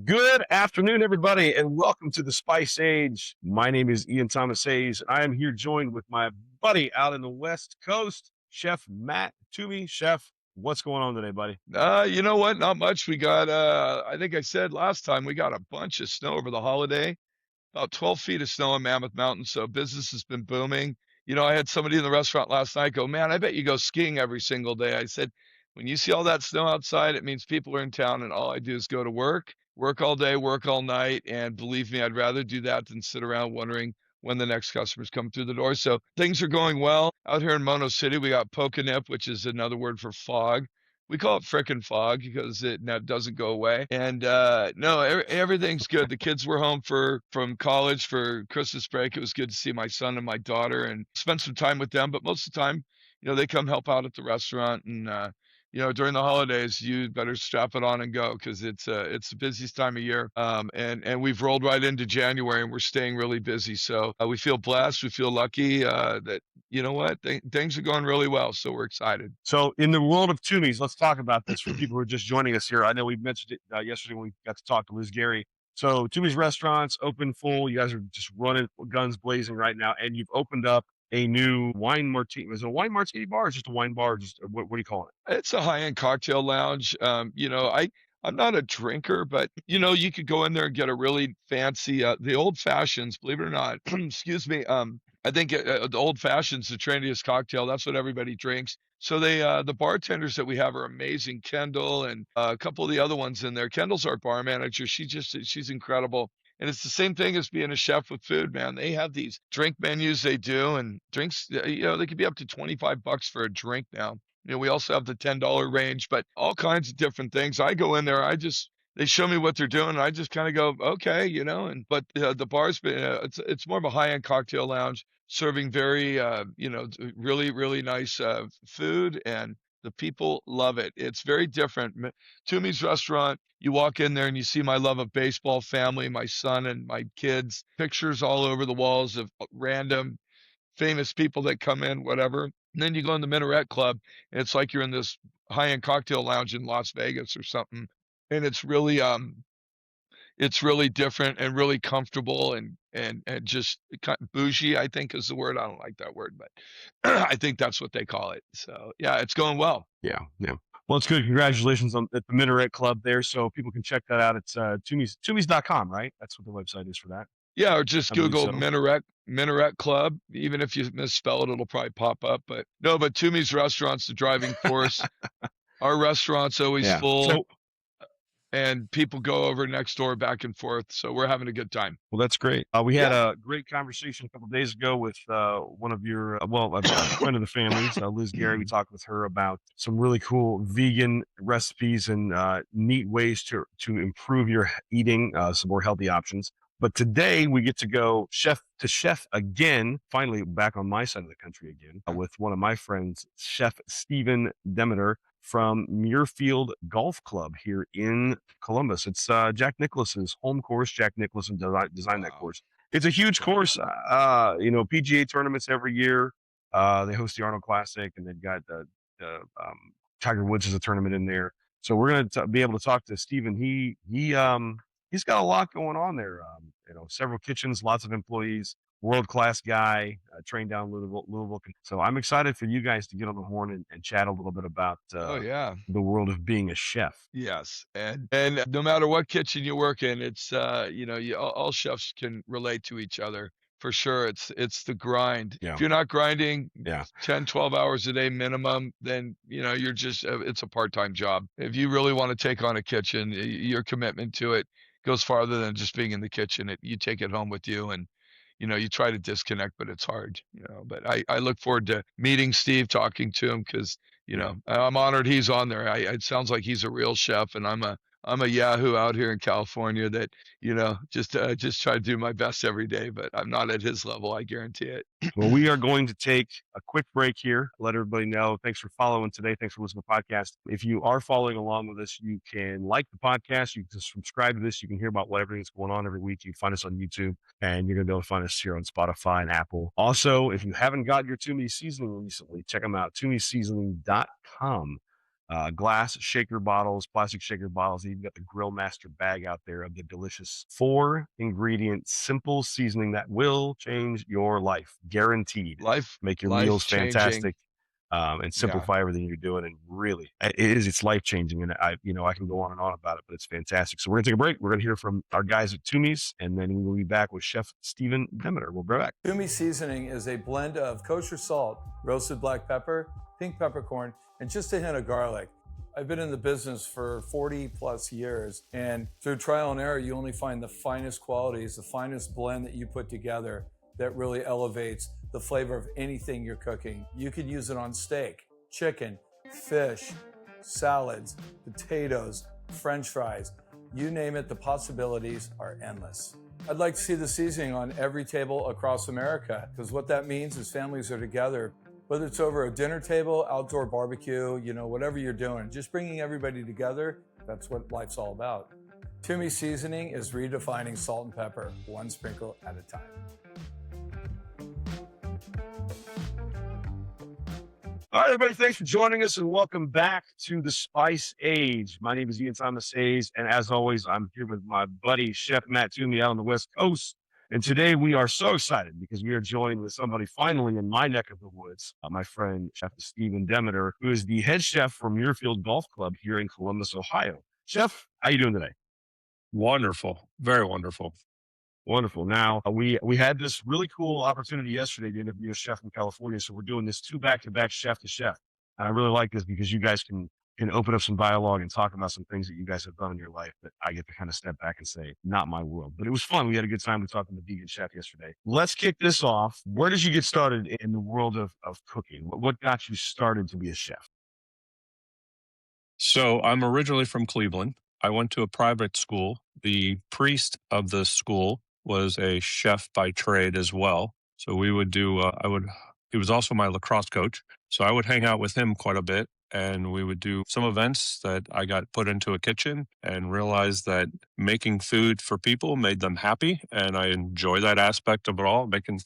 Good afternoon, everybody, and welcome to the Spice Age. My name is Ian Thomas Hayes. I am here joined with my buddy out in the West Coast, Chef Matt Toomey. Chef, what's going on today, buddy? You know what? Not much. We got, I think I said last time, we got a bunch of snow over the holiday, about 12 feet of snow on Mammoth Mountain. So business has been booming. I had somebody in the restaurant last night go, man, I bet you go skiing every single day. I said, when you see all that snow outside, it means people are in town and all I do is go to work all day, work all night. And believe me, I'd rather do that than sit around wondering when the next customers come through the door. So things are going well. Out here in Mono City, we got Pocanip, which is another word for fog. We call it frickin' fog because it now doesn't go away. And no, everything's good. The kids were home from college for Christmas break. It was good to see my son and my daughter and spend some time with them. But most of the time, they come help out at the restaurant. And during the holidays, you better strap it on and go because it's the busiest time of year. And we've rolled right into January and we're staying really busy. So we feel blessed. We feel lucky that you know what? Things are going really well, so we're excited. So, in the world of Toomey's, let's talk about this for people who are just joining us here. I know we mentioned it yesterday when we got to talk to Liz Gary. So, Toomey's restaurants open full. You guys are just running guns blazing right now, and you've opened up a new wine martini. Is it a wine martini bar or just a wine bar? Just what do you call it? It's a high-end cocktail lounge. I'm not a drinker, but you could go in there and get a really fancy the old fashions, believe it or not. Excuse me. I think the old fashions, the trendiest cocktail. That's what everybody drinks. So the bartenders that we have are amazing. Kendall and a couple of the other ones in there. Kendall's our bar manager. She's incredible. And it's the same thing as being a chef with food, man. They have these drink menus they do and drinks, they could be up to $25 for a drink now. We also have the $10 range, but all kinds of different things. I go in there, they show me what they're doing, and I just kind of go, okay, but the bar's been, it's more of a high-end cocktail lounge serving very, really, really nice food, and the people love it. It's very different. Toomey's restaurant, you walk in there and you see my love of baseball, family, my son and my kids, pictures all over the walls of random famous people that come in, whatever. And then you go in the Minaret Club, and it's like you're in this high-end cocktail lounge in Las Vegas or something. And it's really different and really comfortable and just kind of bougie, I think is the word. I don't like that word, but I think that's what they call it. So yeah, it's going well. Yeah, yeah. Well, it's good. Congratulations at the Minaret Club there. So people can check that out. It's Toomey's.com, right? That's what the website is for that. Yeah, or just I believe Google so. Minaret Club. Even if you misspell it, it'll probably pop up. But no, but Toomey's restaurant's the driving force. Our restaurant's always Yeah. full, So, and people go over next door back and forth. So we're having a good time. well, that's great. We had Yeah. a great conversation a couple of days ago with one of your, a friend of the family's, Liz Gary. We talked with her about some really cool vegan recipes and neat ways to improve your eating, some more healthy options. But today we get to go chef to chef again, finally back on my side of the country again, with one of my friends, Chef Stephen Demeter from Muirfield Golf Club here in Columbus. It's Jack Nicklaus's home course. Jack Nicklaus designed that Wow. course. It's a huge course. PGA tournaments every year. They host the Arnold Classic, and they've got Tiger Woods is a tournament in there. So we're going to be able to talk to Stephen. He's got a lot going on there. Several kitchens, lots of employees, world class guy, trained down Louisville. So I'm excited for you guys to get on the horn and chat a little bit about Oh yeah. the world of being a chef. Yes. And no matter what kitchen you work in, it's all chefs can relate to each other for sure. It's the grind. Yeah, If you're not grinding yeah. 10, 12 hours a day minimum, then you're just it's a part-time job. If you really want to take on a kitchen, your commitment to it goes farther than just being in the kitchen. You take it home with you and you try to disconnect, but it's hard. But I look forward to meeting Steve, talking to him because Yeah. I'm honored he's on there. It sounds like he's a real chef, and I'm a yahoo out here in California that just try to do my best every day. But I'm not at his level, I guarantee it. Well, we are going to take a quick break here. Let everybody know. Thanks for following today. Thanks for listening to the podcast. If you are following along with us, you can like the podcast. You can subscribe to this. You can hear about what everything's going on every week. You can find us on YouTube, and you're going to be able to find us here on Spotify and Apple. Also, if you haven't got your Toomey seasoning recently, check them out, ToomeySeasoning.com. glass shaker bottles, plastic shaker bottles. You've got the Grill Master bag out there of the delicious 4 ingredient simple seasoning that will change your life, guaranteed. Make your meals Life changing. fantastic, and Yeah. simplify everything you're doing. And really, it's life changing. And I can go on and on about it, but it's fantastic. So we're gonna take a break. We're gonna hear from our guys at Toomey's, and then we'll be back with Chef Stephen Demeter. We'll be right back. Toomey seasoning is a blend of kosher salt, roasted black pepper, pink peppercorn, and just a hint of garlic. I've been in the business for 40 plus years, and through trial and error, you only find the finest qualities, the finest blend that you put together that really elevates the flavor of anything you're cooking. You could use it on steak, chicken, fish, salads, potatoes, French fries, you name it, the possibilities are endless. I'd like to see the seasoning on every table across America, because what that means is families are together, whether it's over a dinner table, outdoor barbecue, whatever you're doing, just bringing everybody together. That's what life's all about. Toomey seasoning is redefining salt and pepper, one sprinkle at a time. All right, everybody, thanks for joining us and welcome back to the Spice Age. My name is Ian Thomas Hayes, and as always, I'm here with my buddy, Chef Matt Toomey out on the West Coast. And today we are so excited because we are joined with somebody finally in my neck of the woods, my friend, Chef Stephen Demeter, who is the head chef for Muirfield Golf Club here in Columbus, Ohio. Chef, how you doing today? Wonderful. Very wonderful. Wonderful. Now we had this really cool opportunity yesterday to interview a chef from California, so we're doing this 2 back-to-back chef to chef. And I really like this because you guys can open up some dialogue and talk about some things that you guys have done in your life that I get to kind of step back and say, not my world. But it was fun. We had a good time. We talked to the vegan chef yesterday. Let's kick this off. Where did you get started in the world of cooking? What got you started to be a chef? So I'm originally from Cleveland. I went to a private school. The priest of the school was a chef by trade as well. So we would do, he was also my lacrosse coach. So I would hang out with him quite a bit. And we would do some events that I got put into a kitchen and realized that making food for people made them happy. And I enjoy that aspect of it all, making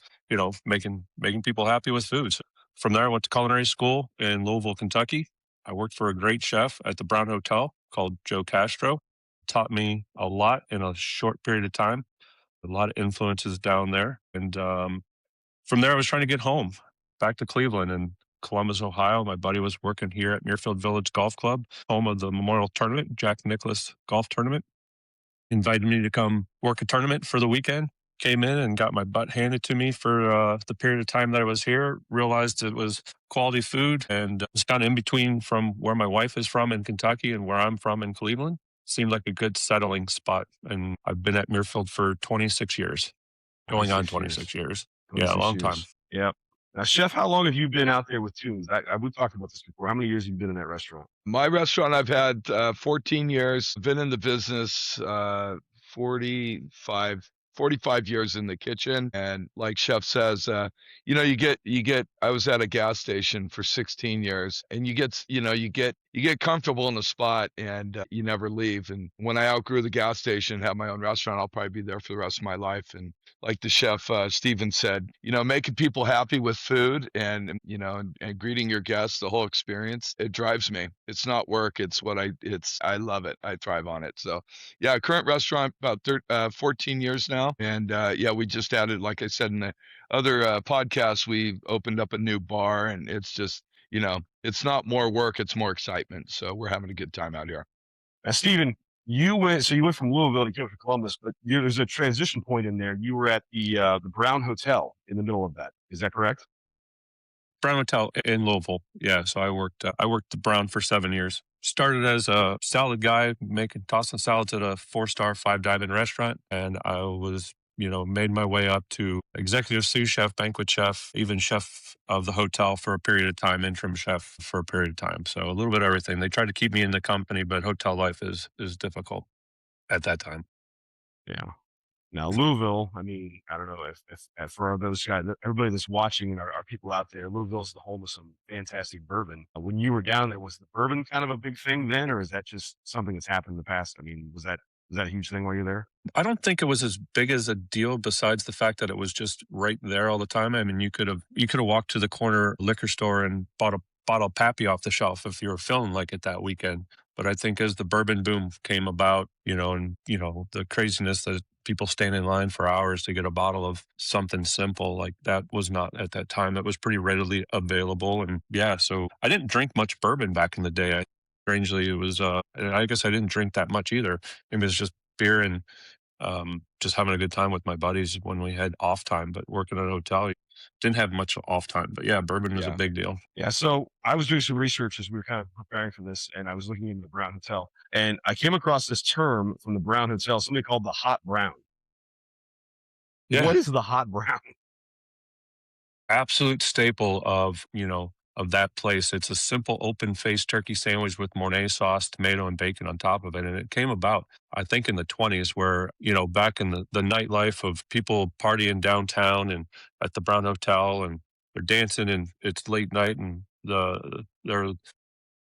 people happy with food. So from there, I went to culinary school in Louisville, Kentucky. I worked for a great chef at the Brown Hotel called Joe Castro. Taught me a lot in a short period of time, a lot of influences down there. And from there, I was trying to get home back to Cleveland and Columbus, Ohio. My buddy was working here at Muirfield Village Golf Club, home of the Memorial Tournament, Jack Nicklaus Golf Tournament. Invited me to come work a tournament for the weekend. Came in and got my butt handed to me for the period of time that I was here. Realized it was quality food and was kind of in between from where my wife is from in Kentucky and where I'm from in Cleveland. Seemed like a good settling spot. And I've been at Muirfield for 26 years, going on 26 years. Yeah, a long time. Yep. Now, Chef, how long have you been out there with Toons? We've talked about this before. How many years have you been in that restaurant? My restaurant, I've had 14 years. Been in the business 45 years in the kitchen. And like Chef says, you get. I was at a gas station for 16 years, and you get comfortable in a spot, and you never leave. And when I outgrew the gas station and have my own restaurant, I'll probably be there for the rest of my life. And like the chef Stephen said, making people happy with food and and greeting your guests, the whole experience, it drives me. It's not work. I love it. I thrive on it. So yeah, current restaurant about 14 years now. And yeah, we just added, like I said in the other podcast, we opened up a new bar, and it's just, it's not more work, it's more excitement. So we're having a good time out here. Now, Stephen, you went from Louisville to Columbus, but there's a transition point in there. You were at the Brown Hotel in the middle of that. Is that correct? Brown Hotel in Louisville. Yeah, so I worked the Brown for 7 years. Started as a salad guy, tossing salads at a 4-star 5-diamond restaurant, and I was made my way up to executive sous chef, banquet chef, even chef of the hotel for a period of time, interim chef for a period of time. So a little bit of everything. They tried to keep me in the company, but hotel life is difficult at that time. Yeah. Now, Louisville, I mean, I don't know if for those guys, everybody that's watching and our people out there, Louisville's the home of some fantastic bourbon. When you were down there, was the bourbon kind of a big thing then, or is that just something that's happened in the past? I mean, was that a huge thing while you're there? I don't think it was as big as a deal besides the fact that it was just right there all the time. I mean, you could have walked to the corner liquor store and bought a bottle of Pappy off the shelf if you were feeling like it that weekend. But I think as the bourbon boom came about, and the craziness that people stand in line for hours to get a bottle of something simple like that was not at that time. That was pretty readily available, and yeah, so I didn't drink much bourbon back in the day. Strangely, it was. And I guess I didn't drink that much either. It was just beer and just having a good time with my buddies when we had off time. But working at a hotel, didn't have much off time. But yeah, bourbon was a Yeah. big deal. Yeah, so I was doing some research as we were kind of preparing for this, and I was looking into the Brown Hotel, and I came across this term from the Brown Hotel, something called the hot brown. Yeah. What is the hot brown? Absolute staple of that place. It's a simple open-faced turkey sandwich with Mornay sauce, tomato, and bacon on top of it. And it came about, I think, in the 20s, where back in the nightlife of people partying downtown and at the Brown Hotel, and they're dancing, and it's late night, and their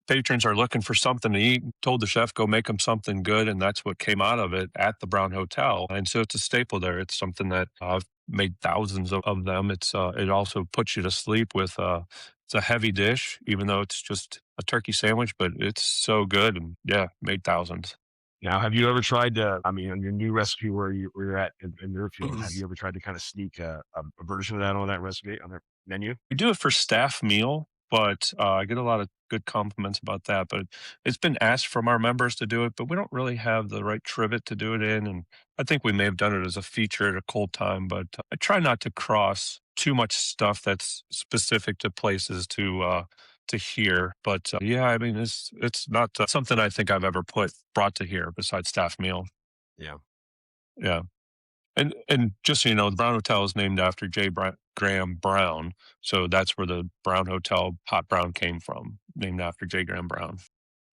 patrons are looking for something to eat. Told the chef, go make them something good, and that's what came out of it at the Brown Hotel. And so it's a staple there. It's something that I've made thousands of them. It also puts you to sleep with it's a heavy dish, even though it's just a turkey sandwich, but it's so good, and yeah, made thousands. Now, have you ever tried to, on your new recipe where you're at in Muirfield, have you ever tried to kind of sneak a version of that on that recipe, on their menu? We do it for staff meal, but I get a lot of good compliments about that. But it's been asked from our members to do it, but we don't really have the right trivet to do it in. And I think we may have done it as a feature at a cold time, but I try not to cross too much stuff that's specific to places to here. But yeah, I mean, it's not something I think I've ever brought to here besides staff meal. Yeah. Yeah. And just so you know, the Brown Hotel is named after Graham Brown, so that's where the Brown Hotel hot brown came from, named after J. Graham Brown.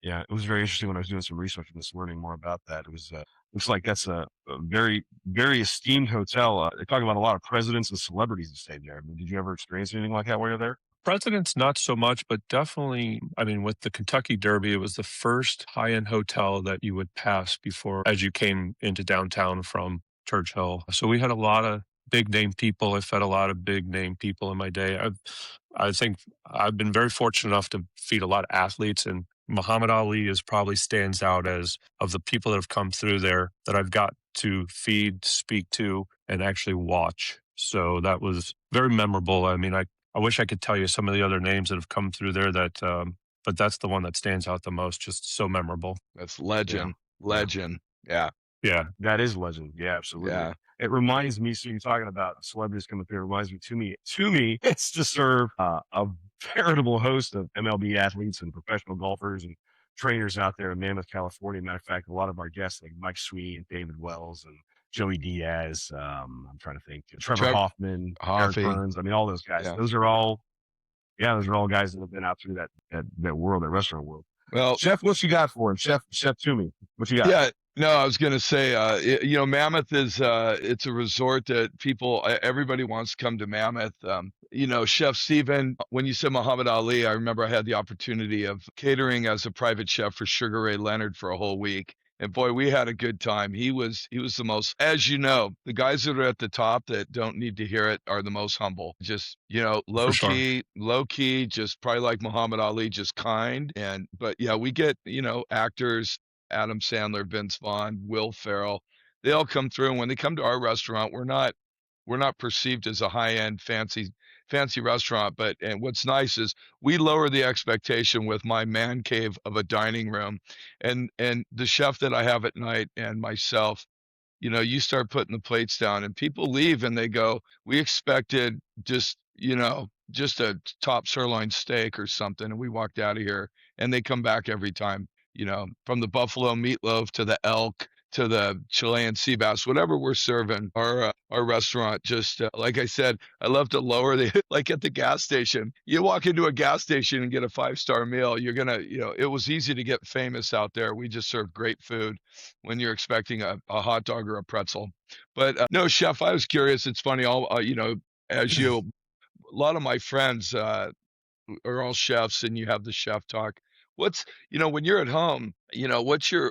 Yeah, it was very interesting when I was doing some research on this, learning more about that. It was looks like that's a very, very esteemed hotel. They talk about a lot of presidents and celebrities that stayed there. I mean, did you ever experience anything like that while you're there? Presidents, not so much, but definitely, I mean, with the Kentucky Derby, it was the first high-end hotel that you would pass before as you came into downtown from Churchill. So we had a lot of big name people. I've had a lot of big name people in my day. I think I've been very fortunate enough to feed a lot of athletes, and Muhammad Ali is probably stands out as of the people that have come through there that I've got to feed, speak to, and actually watch. So that was very memorable. I mean, I wish I could tell you some of the other names that have come through there but that's the one that stands out the most, just so memorable. That's legend. Legend. Yeah. Yeah. That is legend. Yeah, absolutely. Yeah. It reminds me, so you're talking about celebrities coming through, it reminds me, Toomey, it's to serve a veritable host of MLB athletes and professional golfers and trainers out there in Mammoth, California. Matter of fact, a lot of our guests like Mike Sweet and David Wells and Joey Diaz. I'm trying to think, Trevor Hoffman, Eric Hoffy. Burns. I mean, all those guys. Yeah. Those are all guys that have been out through that world, that restaurant world. Well, Chef, what you got for him? Chef Toomey, what you got? yeah, no, I was going to say, Mammoth is, it's a resort that everybody wants to come to Mammoth. Chef Stephen, when you said Muhammad Ali, I remember I had the opportunity of catering as a private chef for Sugar Ray Leonard for a whole week. And boy, we had a good time. He was the most, as you know, the guys that are at the top that don't need to hear it are the most humble. Just, low key, just probably like Muhammad Ali, just kind. But yeah, we get, actors, Adam Sandler, Vince Vaughn, Will Ferrell, they all come through. And when they come to our restaurant, we're not perceived as a high-end fancy restaurant, and what's nice is we lower the expectation with my man cave of a dining room, and the chef that I have at night and myself, you start putting the plates down and people leave and they go, we expected just a top sirloin steak or something, and we walked out of here, and they come back every time, from the buffalo meatloaf to the elk to the Chilean sea bass, whatever we're serving. Our restaurant, just like I said, I love to lower the like at the gas station. You walk into a gas station and get a 5-star meal, you're gonna, it was easy to get famous out there. We just serve great food when you're expecting a hot dog or a pretzel. But no, chef, I was curious. It's funny, as you, a lot of my friends are all chefs, and you have the chef talk. What's, when you're at home, what's your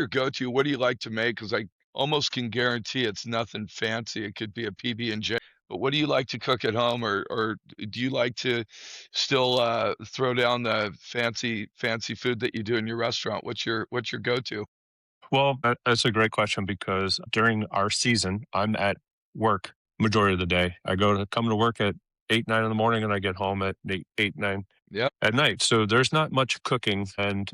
go-to? What do you like to make? Because I almost can guarantee it's nothing fancy. It could be a PB&J. But what do you like to cook at home, or do you like to still throw down the fancy food that you do in your restaurant? What's your go-to? Well, that's a great question because during our season, I'm at work majority of the day. I come to work at 8, 9 in the morning, and I get home at 8, 9 Yep. at night. So there's not much cooking, and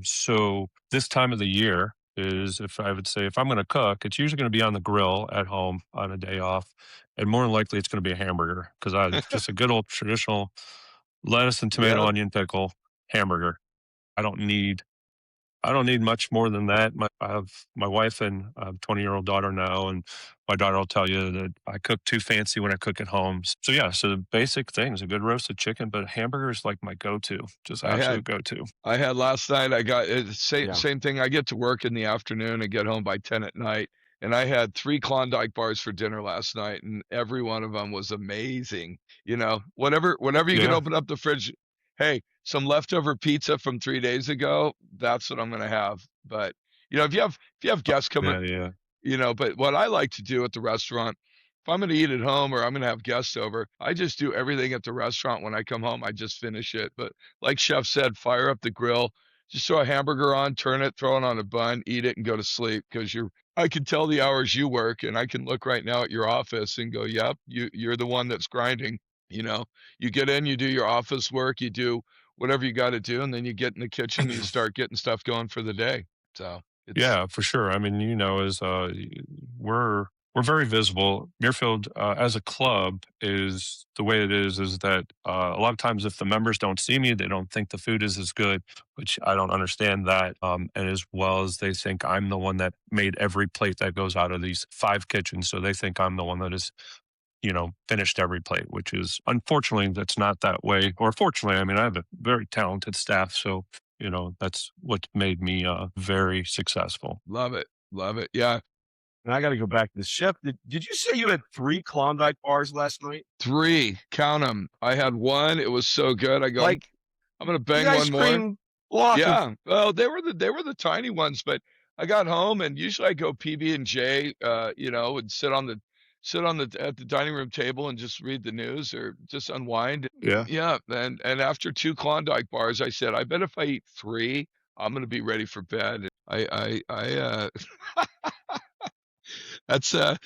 so this time of the year is, if I would say, if I'm going to cook, it's usually going to be on the grill at home on a day off, and more than likely it's going to be a hamburger because I just a good old traditional lettuce and tomato Yep. onion pickle hamburger. I don't need I don't need much more than that. I have my wife and a 20-year-old daughter now, and my daughter will tell you that I cook too fancy when I cook at home. So yeah, so the basic things, a good roasted chicken, but hamburger is like my go-to, just I absolute had go-to. I had last night. I got same Yeah. same thing. I get to work in the afternoon and get home by 10 at night. And I had 3 Klondike bars for dinner last night, and every one of them was amazing. Whenever you can Yeah. open up the fridge, hey, some leftover pizza from 3 days ago, that's what I'm gonna have. But if you have guests coming, Yeah, yeah. but what I like to do at the restaurant, if I'm going to eat at home or I'm going to have guests over, I just do everything at the restaurant. When I come home, I just finish it. But like Chef said, fire up the grill, just throw a hamburger on, turn it, throw it on a bun, eat it, and go to sleep. Because I can tell the hours you work, and I can look right now at your office and go, "Yep, you're the one that's grinding." You know, you get in, you do your office work, you do whatever you got to do, and then you get in the kitchen and you start getting stuff going for the day. So it's Yeah, for sure. I mean, is we're very visible. Muirfield, as a club, is the way it is that a lot of times if the members don't see me, they don't think the food is as good, which I don't understand that. And as well as they think I'm the one that made every plate that goes out of these 5 kitchens, so they think I'm the one that is finished every plate, which is unfortunately that's not that way. Or fortunately, I mean, I have a very talented staff, so that's what made me very successful. love it, love it. Yeah, And I got to go back to the chef. Did you say you had 3 Klondike bars last night? 3, count them. I had 1, it was so good. I go, Like I'm gonna the bang ice 1 more. cream block of Yeah, well, they were the tiny ones, but I got home and usually I go PB&J, and sit on the at the dining room table and just read the news or just unwind. Yeah. Yeah, and after 2 Klondike bars, I said, "I bet if I eat 3, I'm gonna be ready for bed." That's, I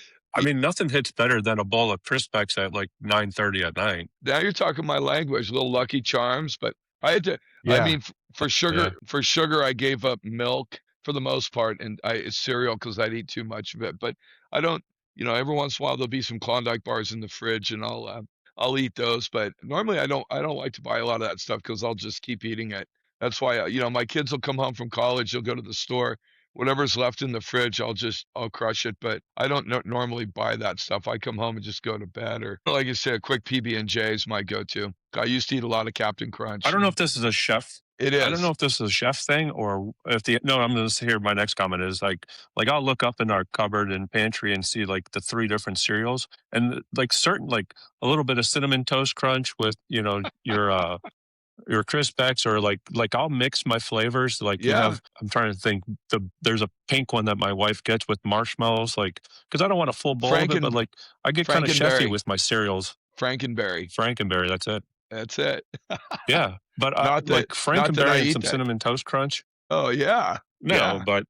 mean, nothing hits better than a bowl of Crispecks at like 9:30 at night. now you're talking my language, little Lucky Charms, but I yeah. mean, for Yeah. sugar, I gave up milk for the most part, and cereal because 'cause I'd eat too much of it, but I don't every once in a while, there'll be some Klondike bars in the fridge, and I'll eat those, but normally, I don't like to buy a lot of that stuff because 'cause I'll just keep eating it. That's why, my kids will come home from college, they'll go to the store, whatever's left in the fridge, I'll crush it, but I don't normally buy that stuff. I come home and just go to bed, or like I said, a quick PB&J is my go-to. I used to eat a lot of Captain I Crunch, don't know and if this is a chef. it I don't know is. if this is a chef thing or if the no. I'm going to hear my next comment is like I'll look up in our cupboard and pantry and see like the 3 different cereals and like certain like a little bit of cinnamon toast crunch with your Crispecks or like I'll mix my flavors. Like you Yeah, have, I'm trying to think. There's a pink one that my wife gets with marshmallows. Like because I don't want a full bowl of it, but Franken like I get kind of chefy Frankenberry, with my cereals. Frankenberry. Frankenberry, that's it. That's it. Yeah, but Not that like not that I Frankenberry and eat some that. cinnamon toast crunch. Oh, yeah. No, Yeah, but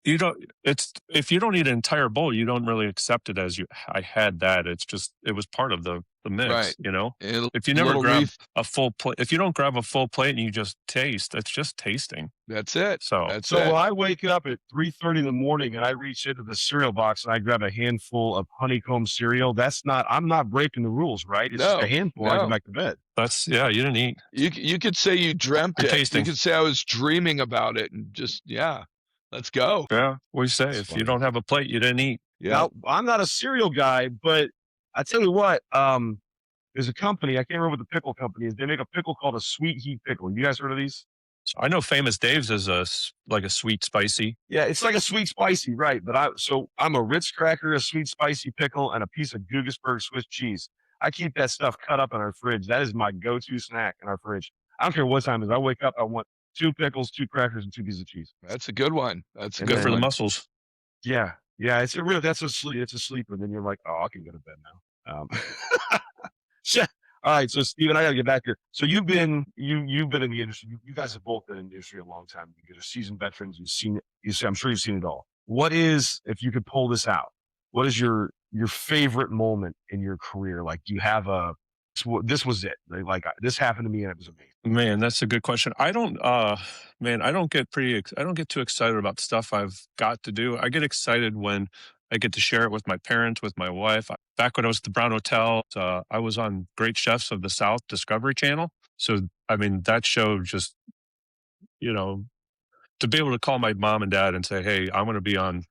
you don't. It's if you don't eat an entire bowl, you don't really accept it as you. I had that. It's just it was part of the right. mix. And a If you never little grab wreath. a full plate, if you don't grab a full plate and you just taste, it's just tasting. That's it. So That's So when it. I wake up at 3:30 in the morning and I reach into the cereal box and I grab a handful of honeycomb cereal, I'm not breaking the rules, right? It's just a No, handful. I go no. back to bed. that's yeah. You didn't eat. You could say you dreamt You're it. You tasting. could say I was dreaming about it and just yeah, let's go. Yeah. What do you say? That's If you funny. don't have a plate, you didn't eat. Yeah. Now, I'm not a cereal guy, but I tell you what, there's a company, I can't remember what the pickle company is. They make a pickle called a sweet heat pickle. You guys heard of these? So I know Famous Dave's is like a sweet spicy. Yeah, it's like a sweet spicy, right? But I'm a Ritz cracker, a sweet spicy pickle, and a piece of Guggisberg Swiss cheese. I keep that stuff cut up in our fridge. That is my go-to snack in our fridge. I don't care what time it is. I wake up, I want 2 pickles, 2 crackers, and 2 pieces of cheese. That's a good one. That's a And good Good for then the one. muscles. yeah, it's a sleeper. Then you're like, oh, I can go to bed now. Um, all right, so Stephen, I got to get back here. So you've been in the industry. You guys have both been in the industry a long time. You guys are seasoned veterans. You've seen. I'm sure you've seen it all. What is, if you could pull this out? What is your favorite moment in your career? Like, do you have a this was it? Like this happened to me and it was amazing. Man, that's a good question. I don't I don't get too excited about stuff I've got to do. I get excited when I get to share it with my parents, with my wife. Back when I was at the Brown Hotel, I was on Great Chefs of the South Discovery Channel. So, I mean, that show just, you know, to be able to call my mom and dad and say, "Hey, I'm going to be on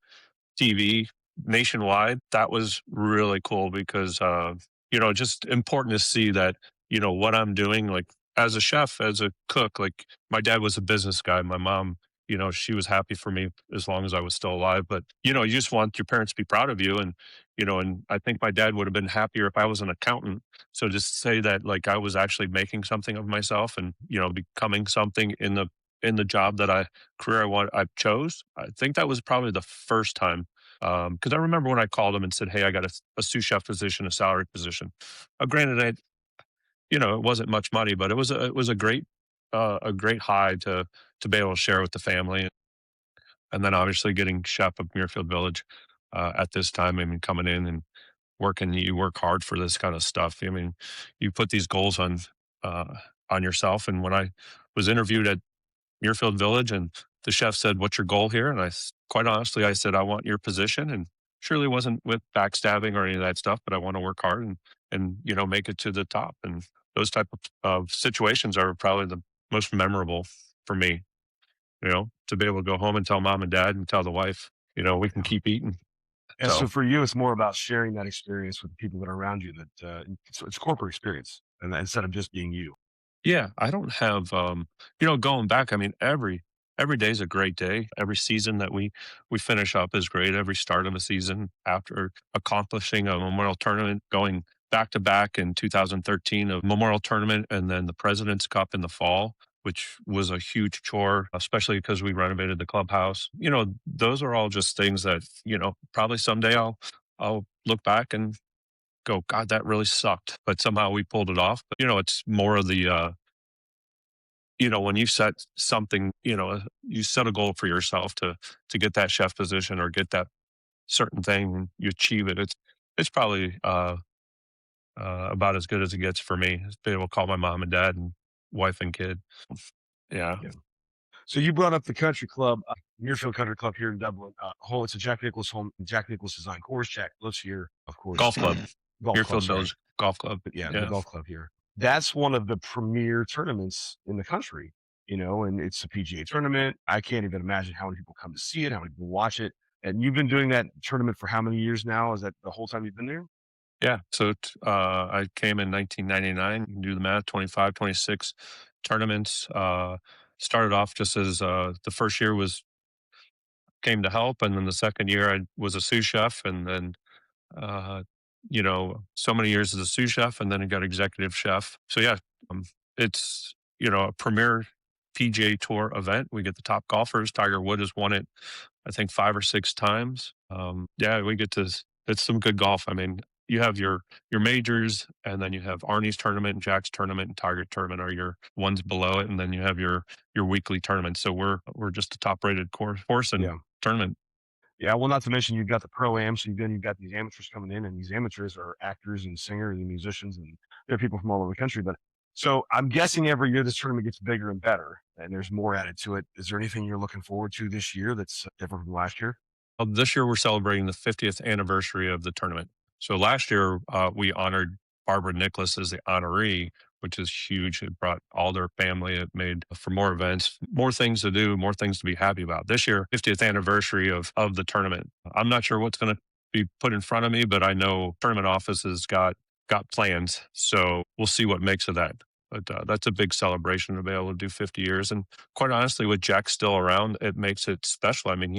TV nationwide," that was really cool because, just important to see that, what I'm doing, like as a chef, as a cook, like my dad was a business guy. My mom, she was happy for me as long as I was still alive. But, you just want your parents to be proud of you. And I think my dad would have been happier if I was an accountant. So just say that like I was actually making something of myself and, becoming something in the job that I chose. I think that was probably the first time because I remember when I called him and said, "Hey, I got a sous chef position, a salary position." Granted, it wasn't much money, but it was a great high to be able to share with the family, and then obviously getting chef of Muirfield Village at this time. I mean, coming in and working, you work hard for this kind of stuff. I mean, you put these goals uh, on yourself, and when I was interviewed at Muirfield Village, and the chef said, "What's your goal here?" And quite honestly, I said, "I want your position." And surely wasn't with backstabbing or any of that stuff, but I want to work hard and make it to the top. And those type of situations are probably the most memorable for me. To be able to go home and tell mom and dad and tell the wife, we can keep eating. And So so for you, it's more about sharing that experience with the people that are around you. That it's corporate experience, and instead of just being you. yeah, I don't have going back, I mean, every day is a great day. Every season that we finish up is great. Every start of a season after accomplishing a memorial tournament, going back to back in 2013, a memorial tournament and then the President's Cup in the fall, which was a huge chore, especially because we renovated the clubhouse. Those are all just things that, probably someday I'll look back and go, God, that really sucked. But somehow we pulled it off. But, it's more of the, when you set something, you set a goal for yourself to get that chef position or get that certain thing, and you achieve it. It's probably about as good as it gets for me. Is be able to call my mom and dad and wife and kid. Yeah. Yeah. So you brought up the country club, Muirfield Country Club here in Dublin. It's a Jack Nicklaus home. Jack Nicklaus design course. Jack lives here, of course. Golf club. Golf club, Muirfield sorry. Village Golf Club. But yeah, the Yeah. golf club here. That's one of the premier tournaments in the country, and it's a PGA tournament. I can't even imagine how many people come to see it, how many people watch it. And you've been doing that tournament for how many years now? Is that the whole time you've been there? Yeah. So I came in 1999. You can do the math, 25, 26 tournaments. Started off just as the first year came to help. And then the second year I was a sous chef. And then, uh, so many years as a sous chef. And then I got executive chef. So yeah, it's, a premier PGA Tour event. We get the top golfers. Tiger Wood has won it, I think, 5 or 6 times. Yeah, we get to. It's some good golf. I mean, you have your majors, and then you have Arnie's tournament, and Jack's tournament, and Tiger tournament are your ones below it, and then you have your weekly tournament. So we're just a top rated course and Yeah. tournament. Yeah, well, not to mention you've got the pro-am, so you've got these amateurs coming in, and these amateurs are actors and singers and musicians, and they're people from all over the country. But so I'm guessing every year this tournament gets bigger and better, and there's more added to it. Is there anything you're looking forward to this year that's different from last year? This year we're celebrating the 50th anniversary of the tournament. So last year we honored Barbara Nicklaus as the honoree, which is huge. It brought all their family. It made for more events, more things to do, more things to be happy about. This year, 50th anniversary of the tournament. I'm not sure what's going to be put in front of me, but I know tournament office has got plans. So we'll see what makes of that. But that's a big celebration to be able to do 50 years. And quite honestly, with Jack still around, it makes it special. I mean,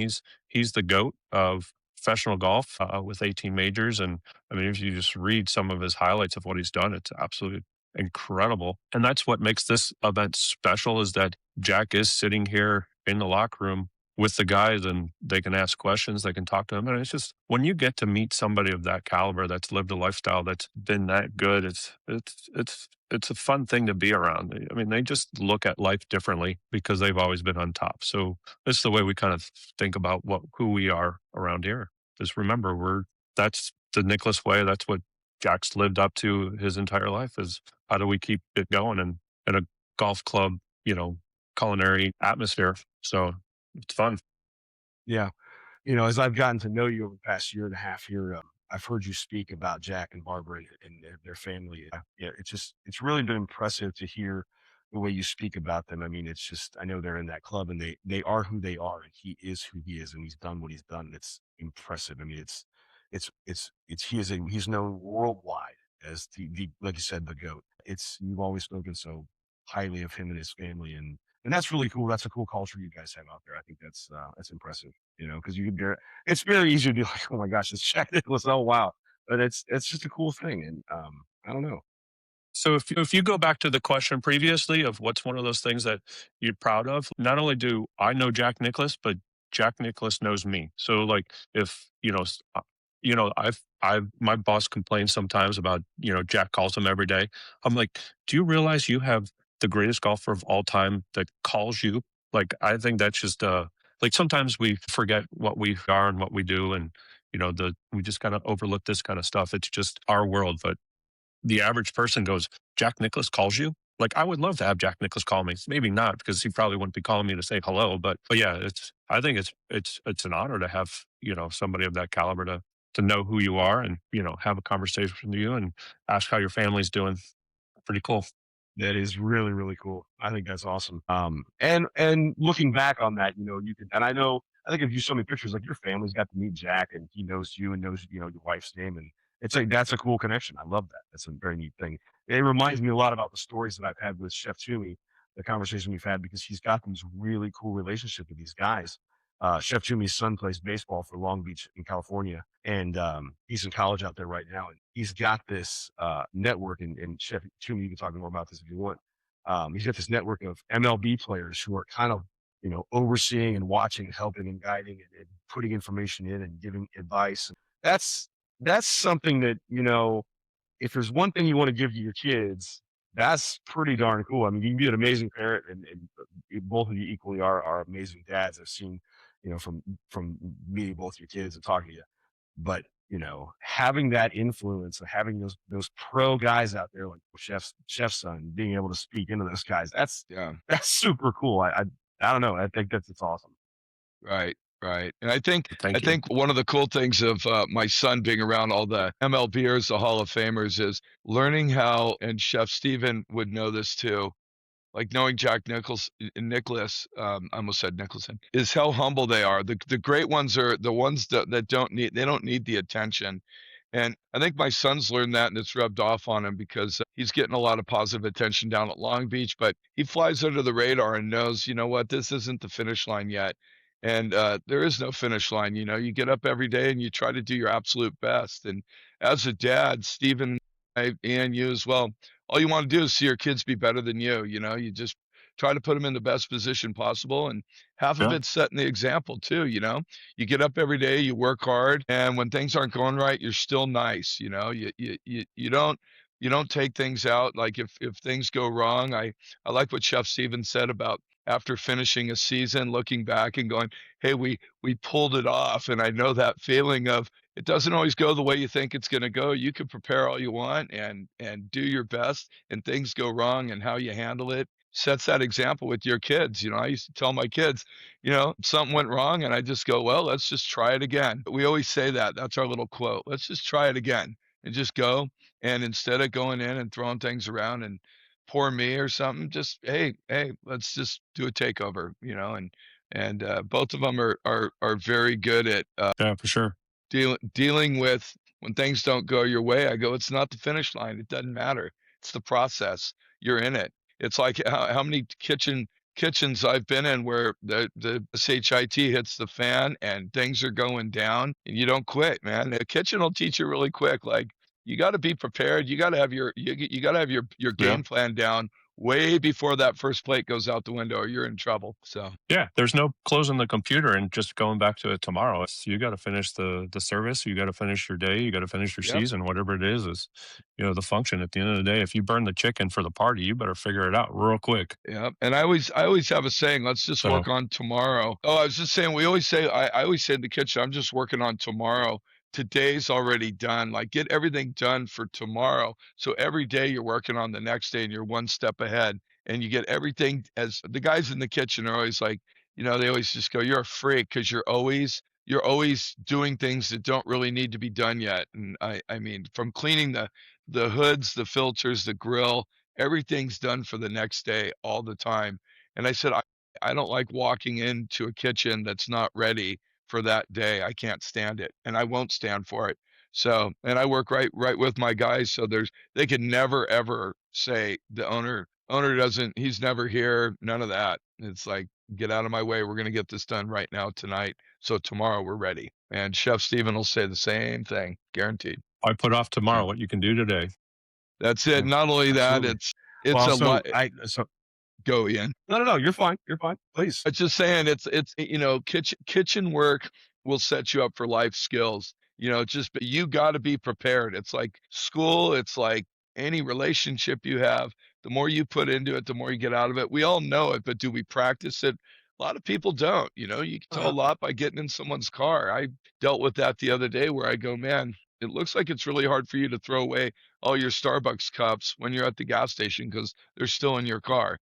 he's the GOAT of professional golf with 18 majors. And I mean, if you just read some of his highlights of what he's done, it's absolutely incredible. And that's what makes this event special is that Jack is sitting here in the locker room with the guys, and they can ask questions, they can talk to them. And it's just when you get to meet somebody of that caliber that's lived a lifestyle that's been that good, it's a fun thing to be around. I mean, they just look at life differently because they've always been on top. So it's the way we kind of think about who we are around here. Just remember, that's the Nicholas way. That's what Jack's lived up to his entire life, is how do we keep it going in a golf club, culinary atmosphere. So it's fun. Yeah. As I've gotten to know you over the past year and a half here, I've heard you speak about Jack and Barbara and their family. Yeah, it's really been impressive to hear the way you speak about them. I mean, it's just, I know they're in that club and they are who they are, and he is who he is, and he's done what he's done. It's impressive. I mean, he's known worldwide as like you said, the GOAT. You've always spoken so highly of him and his family, and that's really cool. That's a cool culture you guys have out there. I think that's impressive. Because it's very easy to be like, oh my gosh, it's Jack Nicklaus. Oh wow, but it's just a cool thing, and I don't know. So if you go back to the question previously of what's one of those things that you're proud of, not only do I know Jack Nicklaus, but Jack Nicklaus knows me. So like if I've my boss complains sometimes about Jack calls him every day. I'm like, do you realize you have the greatest golfer of all time that calls you? Like I think that's just like sometimes we forget what we are and what we do, and we just kind of overlook this kind of stuff. It's just our world, but the average person goes, Jack Nicklaus calls you? Like, I would love to have Jack Nicklaus call me. Maybe not, because he probably wouldn't be calling me to say hello. But yeah, I think it's an honor to have, somebody of that caliber to know who you are and, have a conversation with you and ask how your family's doing. Pretty cool. That is really, really cool. I think that's awesome. And looking back on that, you can, and I think if you show me pictures, like your family's got to meet Jack, and he knows you and knows, your wife's name, and it's like that's a cool connection. I love that. That's a very neat thing. It reminds me a lot about the stories that I've had with Chef Toomey, the conversation we've had, because he's got these really cool relationships with these guys. Chef Toomey's son plays baseball for Long Beach in California, and he's in college out there right now. And he's got this network, and Chef Toomey, you can talk more about this if you want. He's got this network of MLB players who are kind of, overseeing and watching, and helping and guiding, and putting information in and giving advice. That's something that, if there's one thing you want to give to your kids, that's pretty darn cool. I mean, you can be an amazing parent, and both of you equally are amazing dads. I've seen, from meeting both your kids and talking to you. But having that influence of having those pro guys out there like Chef's son, being able to speak into those guys, that's Yeah. that's super cool. I don't know. I think it's awesome. Right, right. And I think Thank you. one of the cool things of my son being around all the MLBers, the Hall of Famers, is learning how, and Chef Stephen would know this too, like knowing Jack Nicklaus, I almost said Nicholson, is how humble they are. The great ones are the ones that don't need the attention. And I think my son's learned that, and it's rubbed off on him because he's getting a lot of positive attention down at Long Beach, but he flies under the radar and knows, you know what, this isn't the finish line yet. And there is no finish line. You get up every day and you try to do your absolute best. And as a dad, Stephen, and you as well, all you want to do is see your kids be better than you. You just try to put them in the best position possible, and half of Yeah. it's setting the example too. You get up every day, you work hard, and when things aren't going right, you're still nice. You don't take things out. Like if things go wrong, I like what Chef Steven said about after finishing a season, looking back and going, hey, we pulled it off. And I know that feeling of, it doesn't always go the way you think it's going to go. You can prepare all you want and do your best, and things go wrong, and how you handle it sets that example with your kids. I used to tell my kids, something went wrong, and I just go, well, let's just try it again. We always say that. That's our little quote. Let's just try it again and just go. And instead of going in and throwing things around and poor me or something, just hey, let's just do a takeover, and both of them are very good at Yeah, for sure. dealing with when things don't go your way. I go, it's not the finish line. It doesn't matter. It's the process. You're in it. It's like how many kitchens I've been in where the shit hits the fan and things are going down, and you don't quit, man. The kitchen will teach you really quick. Like, you got to be prepared. You got to have your Yeah. game plan down way before that first plate goes out the window, or you're in trouble. So Yeah, there's no closing the computer and just going back to it tomorrow. It's, you got to finish the service, you got to finish your day, you got to finish your yep. season, whatever it is, the function. At the end of the day, if you burn the chicken for the party, you better figure it out real quick. Yeah, and I always have a saying, let's just So work on tomorrow. Oh, I was just saying, we always say, I always say in the kitchen, I'm just working on tomorrow. Today's already done. Like, get everything done for tomorrow. So every day you're working on the next day and you're one step ahead and you get everything. As the guys in the kitchen are always like, they always just go, you're a freak because you're always doing things that don't really need to be done yet. And I mean, from cleaning the hoods, the filters, the grill, everything's done for the next day all the time. And I said, I don't like walking into a kitchen that's not ready for that day. I can't stand it, and I won't stand for it. So, and I work right with my guys, so they can never ever say the owner doesn't, he's never here, none of that. It's like, get out of my way. We're going to get this done right now tonight. So tomorrow we're ready. And Chef Stephen will say the same thing, guaranteed. I put off tomorrow So what you can do today. that's it. Yeah, Not only that, absolutely. it's Well, a so lot. so Go, Ian. no, you're fine. You're fine. Please. It's just saying, it's kitchen work will set you up for life skills. Just you got to be prepared. It's like school. It's like any relationship you have. The more you put into it, the more you get out of it. We all know it, but do we practice it? A lot of people don't. You can tell a lot by getting in someone's car. I dealt with that the other day where I go, man, it looks like it's really hard for you to throw away all your Starbucks cups when you're at the gas station because they're still in your car.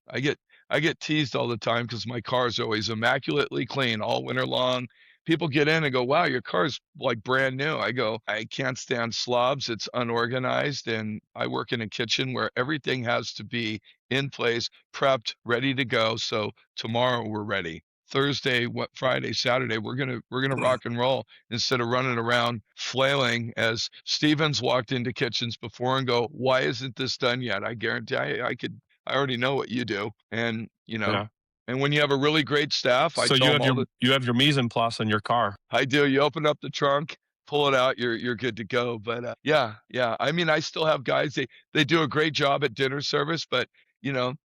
I get teased all the time because my car is always immaculately clean all winter long. People get in and go, wow, your car's like brand new. I go, I can't stand slobs. It's unorganized. And I work in a kitchen where everything has to be in place, prepped, ready to go. So tomorrow we're ready. Thursday, Friday, Saturday, we're gonna rock and roll instead of running around flailing as Stevens walked into kitchens before and go, why isn't this done yet? I guarantee I already know what you do. And, Yeah. and when you have a really great staff, I So tell them you have your mise en place in your car. I do. You open up the trunk, pull it out, you're good to go. But yeah. I mean, I still have guys, they do a great job at dinner service, but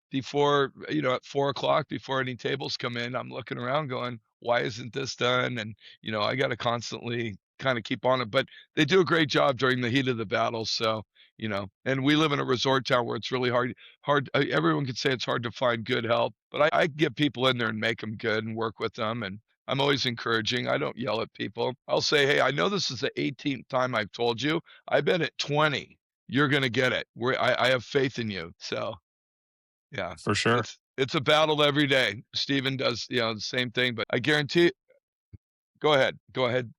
before, at 4 o'clock, before any tables come in, I'm looking around going, why isn't this done? And, I got to constantly kind of keep on it, but they do a great job during the heat of the battle. So, and we live in a resort town where it's really hard. Everyone could say it's hard to find good help, but I get people in there and make them good and work with them. And I'm always encouraging. I don't yell at people. I'll say, hey, I know this is the 18th time I've told you. I bet at 20, you're going to get it. I have faith in you. So yeah, For sure. it's a battle every day. Stephen does, the same thing, but I guarantee. Go ahead.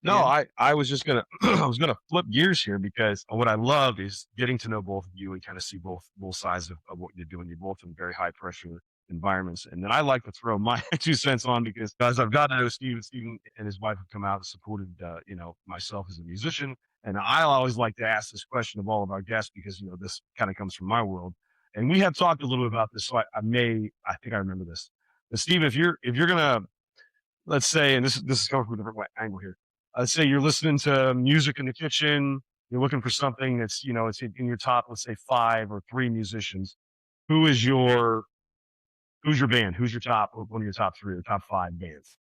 No, Ian. I was just gonna I was gonna flip gears here because what I love is getting to know both of you and kind of see both sides of what you're doing. You're both in very high pressure environments. And then I like to throw my 2 cents on because as I've gotten to know Stephen and his wife have come out and supported myself as a musician. And I always like to ask this question of all of our guests because this kind of comes from my world. And we have talked a little bit about this, so I think I remember this. But Steve, if you're gonna, let's say, and this is coming from a different angle here. Let's say you're listening to music in the kitchen. You're looking for something that's it's in your top, let's say 5 or 3 musicians. Who's your band? Who's your top, one of your top 3 or top 5 bands?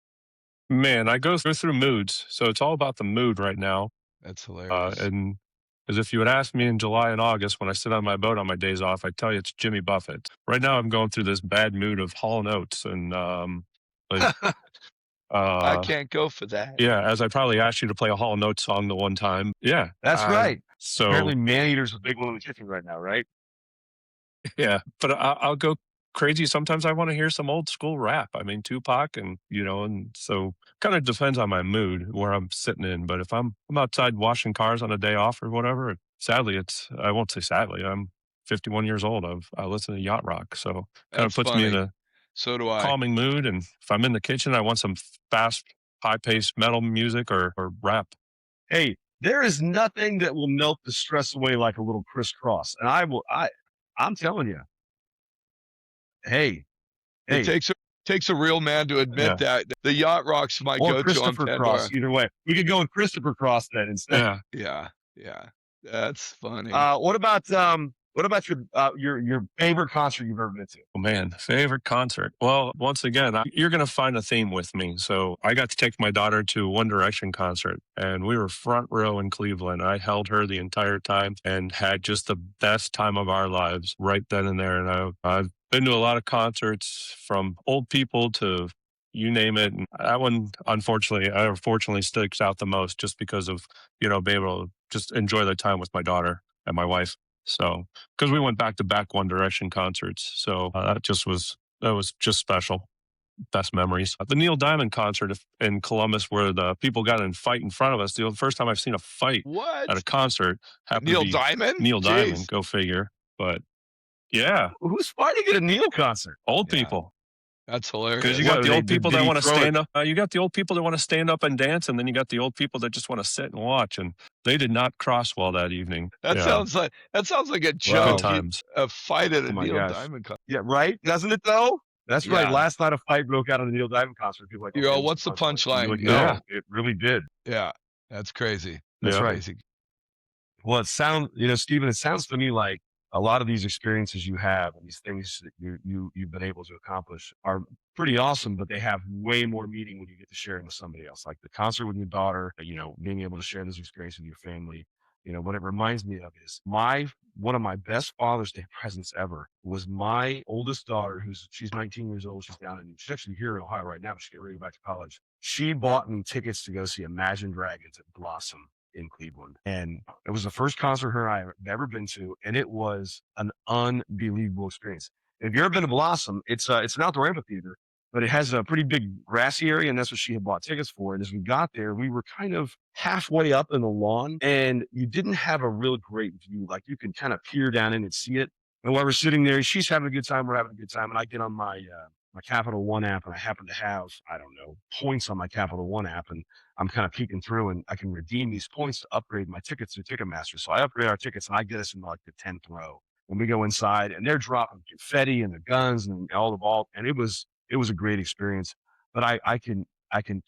Man, I go through moods, so it's all about the mood right now. That's hilarious. And because if you had asked me in July and August when I sit on my boat on my days off, I'd tell you it's Jimmy Buffett. Right now, I'm going through this bad mood of Hall & Oates, and I can't go for that. yeah, as I probably asked you to play a Hall & Oates song the one time. Yeah, That's right. So Apparently, Man-Eater's a big one in the kitchen right now, right? yeah, but I'll go crazy. Sometimes I want to hear some old school rap. I mean, Tupac, and and so kind of depends on my mood where I'm sitting in. But if I'm outside washing cars on a day off or whatever, sadly, I won't say sadly. I'm 51 years old. I listen to yacht rock, so kind of That's puts me in funny. a So do I. calming mood. And if I'm in the kitchen, I want some fast, high-paced metal music or rap. Hey, there is nothing that will melt the stress away like a little crisscross. And I'm telling you, hey, It takes a real man to admit that. The yacht rock's my or go-to on Christopher Pandora. Cross. Either way, we could go with Christopher Cross then instead. Yeah. Yeah. That's funny. What about What about your favorite concert you've ever been to? Oh man, favorite concert. Well, once again, you're going to find a theme with me. So I got to take my daughter to One Direction concert, and we were front row in Cleveland. I held her the entire time and had just the best time of our lives right then and there. And I've been to a lot of concerts, from old people to you name it. And that one, unfortunately sticks out the most, just because of, being able to just enjoy the time with my daughter and my wife. So, because we went back to back One Direction concerts, so that was just special. Best memories. The Neil Diamond concert in Columbus, where the people got in a fight in front of us. The first time I've seen a fight at a What? concert happened to Neil be Diamond? Neil Diamond. Jeez. Go figure. But yeah, Who's fighting at a Neil concert? old Yeah. people. That's Because hilarious. you What got are the they- old people did that he want to throw it- stand up. You got the old people that want to stand up and dance, and then you got the old people that just want to sit and watch. And they did not cross well that evening. That Yeah. sounds like a Good joke. times. A fight at a Oh my Neil gosh. Diamond concert. Yeah, right? Doesn't it though? That's right. Yeah. Last night a fight broke out at a Neil Diamond concert. People were like, You're okay, all, what's the punchline? You're like, Yeah. no, it really did. Yeah, that's crazy. That's Yeah. right. Crazy. Well, Stephen, it sounds to me like a lot of these experiences you have and these things that you've been able to accomplish are pretty awesome, but they have way more meaning when you get to share them with somebody else. Like the concert with your daughter, being able to share this experience with your family. What it reminds me of is one of my best Father's Day presents ever was my oldest daughter, she's 19 years old. She's actually here in Ohio right now. She's getting ready to go back to college. She bought me tickets to go see Imagine Dragons at Blossom in Cleveland. And it was the first concert her and I have ever been to, and it was an unbelievable experience. If you've ever been to Blossom, it's an outdoor amphitheater, but it has a pretty big grassy area, and that's what she had bought tickets for. And as we got there, we were kind of halfway up in the lawn, and you didn't have a real great view. Like you could kind of peer down in and see it. And while we're sitting there, she's having a good time, we're having a good time, and I get on my Capital One app, and I happen to have, I don't know, points on my Capital One app, and I'm kind of peeking through, and I can redeem these points to upgrade my tickets to Ticketmaster. So I upgrade our tickets, and I get us in like the 10th row. When we go inside, and they're dropping confetti and the guns and all the ball, and it was a great experience. But I can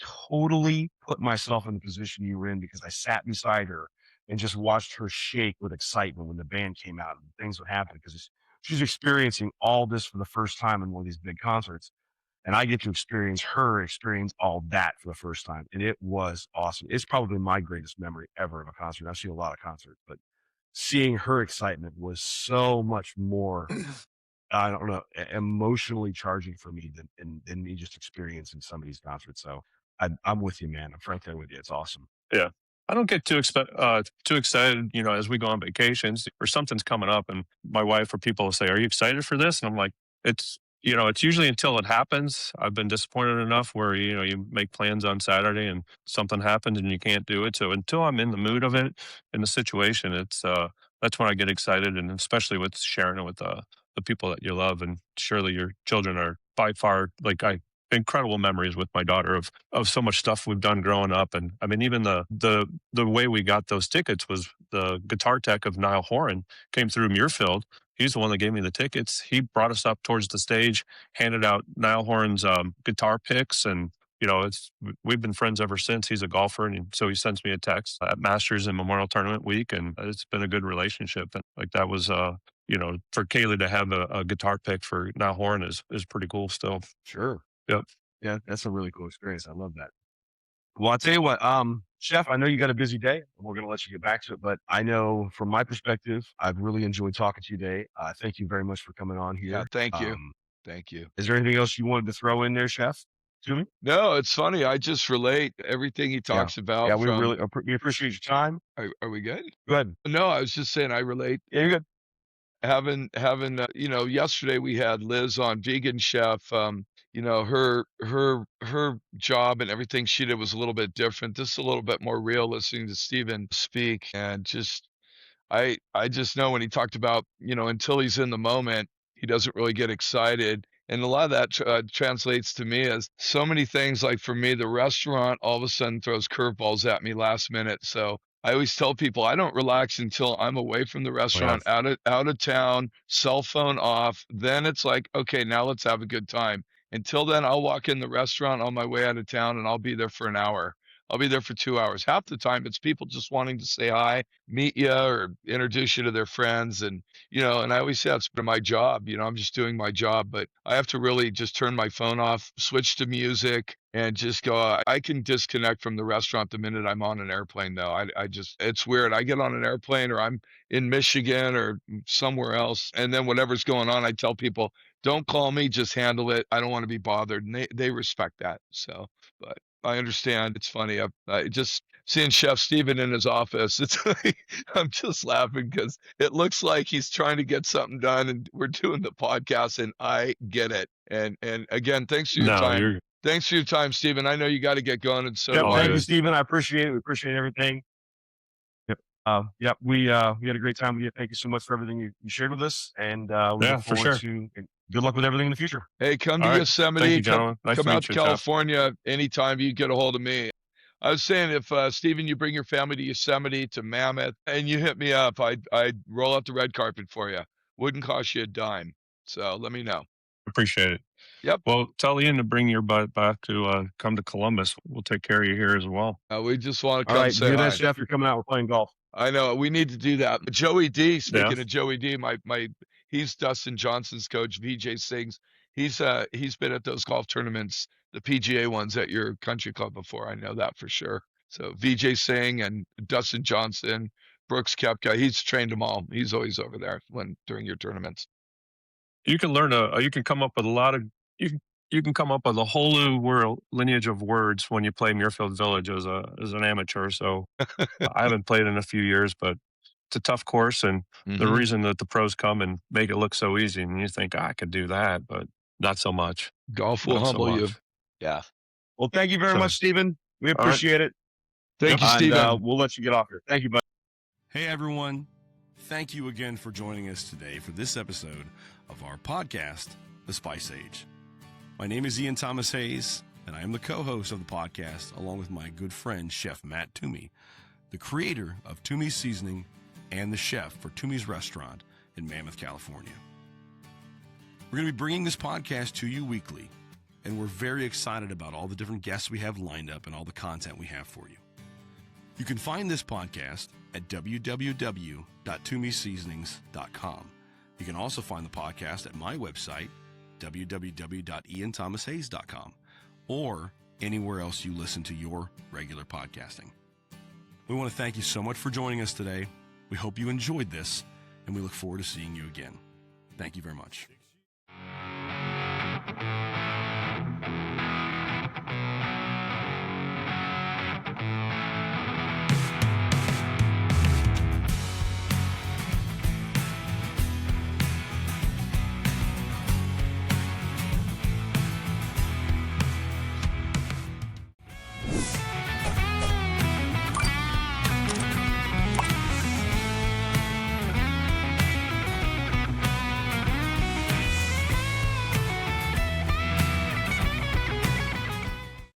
totally put myself in the position you were in, because I sat beside her and just watched her shake with excitement when the band came out and things would happen, because she's experiencing all this for the first time in one of these big concerts. And I get to experience all that for the first time. And it was awesome. It's probably my greatest memory ever of a concert. I've seen a lot of concerts, but seeing her excitement was so much more, I don't know, emotionally charging for me than me just experiencing somebody's concert. So I'm with you, man. I'm right there with you. It's awesome. Yeah. I don't get too excited, as we go on vacations or something's coming up, and my wife or people will say, "Are you excited for this?" And I'm like, it's usually until it happens. I've been disappointed enough where, you make plans on Saturday and something happens and you can't do it. So until I'm in the mood of it, in the situation, that's when I get excited, and especially with sharing it with the people that you love. And surely your children are by far, incredible memories with my daughter of so much stuff we've done growing up. And I mean, even the way we got those tickets was the guitar tech of Niall Horan came through Muirfield. He's the one that gave me the tickets. He brought us up towards the stage, handed out Niall Horan's guitar picks, and we've been friends ever since. He's a golfer, and so he sends me a text at Masters and Memorial Tournament week, and it's been a good relationship. And that was for Kaylee to have a guitar pick for Niall Horan is pretty cool still. Sure. Yep. Yeah, that's a really cool experience. I love that. Well, I'll tell you what, Chef, I know you got a busy day. We're going to let you get back to it, but I know from my perspective, I've really enjoyed talking to you today. Thank you very much for coming on here. Yeah, thank you. Thank you. Is there anything else you wanted to throw in there, Chef? To me? No, it's funny. I just relate everything he talks about. Yeah, we appreciate your time. Are we good? Go ahead. No, I was just saying I relate. Yeah, you're good. Having yesterday we had Liz on Vegan Chef. Her job and everything she did was a little bit different. This is a little bit more real, listening to Stephen speak, and I just know when he talked about, until he's in the moment, he doesn't really get excited. And a lot of that translates to me as so many things. Like for me, the restaurant all of a sudden throws curveballs at me last minute. So I always tell people I don't relax until I'm away from the restaurant, out of town, cell phone off. Then it's like, okay, now let's have a good time. Until then, I'll walk in the restaurant on my way out of town and I'll be there for an hour. I'll be there for 2 hours. Half the time it's people just wanting to say hi, meet you, or introduce you to their friends. And, and I always say that's part of my job. I'm just doing my job, but I have to really just turn my phone off, switch to music, and just go. I can disconnect from the restaurant the minute I'm on an airplane, though. I just, it's weird. I get on an airplane or I'm in Michigan or somewhere else, and then whatever's going on, I tell people, don't call me, just handle it. I don't want to be bothered. And they respect that. So, but I understand. It's funny. I just seeing Chef Stephen in his office. It's like, I'm just laughing because it looks like he's trying to get something done, and we're doing the podcast, and I get it. And again, thanks for your No, time. you're Thanks for your time, Stephen. I know you got to get going, and so Yep, do all I. thank you, good. Stephen. I appreciate it. We appreciate everything. Yep. Yep. We had a great time with you. Thank you so much for everything you shared with us, and we Yeah, look for forward sure. to good luck with everything in the future. Hey, come to All right. Yosemite. Thank you, gentlemen. Nice come to out meet to you, Chef. California anytime you get a hold of me. I was saying, if Stephen, you bring your family to Yosemite, to Mammoth, and you hit me up, I'd roll out the red carpet for you. Wouldn't cost you a dime. So let me know. Appreciate it. Yep. Well, tell Ian to bring your butt back to come to Columbus. We'll take care of you here as well. We just want to All come right. say Do hi. that, Chef. You're coming out. We're playing golf. I know we need to do that. Joey D. Speaking Yeah. of Joey D, he's Dustin Johnson's coach. VJ Sings. He's been at those golf tournaments, the PGA ones at your country club before. I know that for sure. So VJ Singh and Dustin Johnson, Brooks Koepka, he's trained them all. He's always over there during your tournaments. You can learn you can come up with a lot of you can come up with a whole new lineage of words when you play Muirfield Village as an amateur. So I haven't played in a few years, but it's a tough course, and the Mhm. reason that the pros come and make it look so easy, and you think, I could do that, but not so much. Golf will Not so humble you. much. Yeah. Well, thank you very So- much, Stephen. We All right. appreciate it. Thank you, And Stephen. we'll let you get off here. Thank you, bud. Hey, everyone. Thank you again for joining us today for this episode of our podcast, The Spice Age. My name is Ian Thomas Hayes, and I am the co-host of the podcast, along with my good friend, Chef Matt Toomey, the creator of Toomey's Seasoning and the chef for Toomey's Restaurant in Mammoth, California. We're going to be bringing this podcast to you weekly, and we're very excited about all the different guests we have lined up and all the content we have for you. You can find this podcast at www.toomeyseasonings.com. You can also find the podcast at my website, www.ianthomashays.com, or anywhere else you listen to your regular podcasting. We want to thank you so much for joining us today. We hope you enjoyed this, and we look forward to seeing you again. Thank you very much.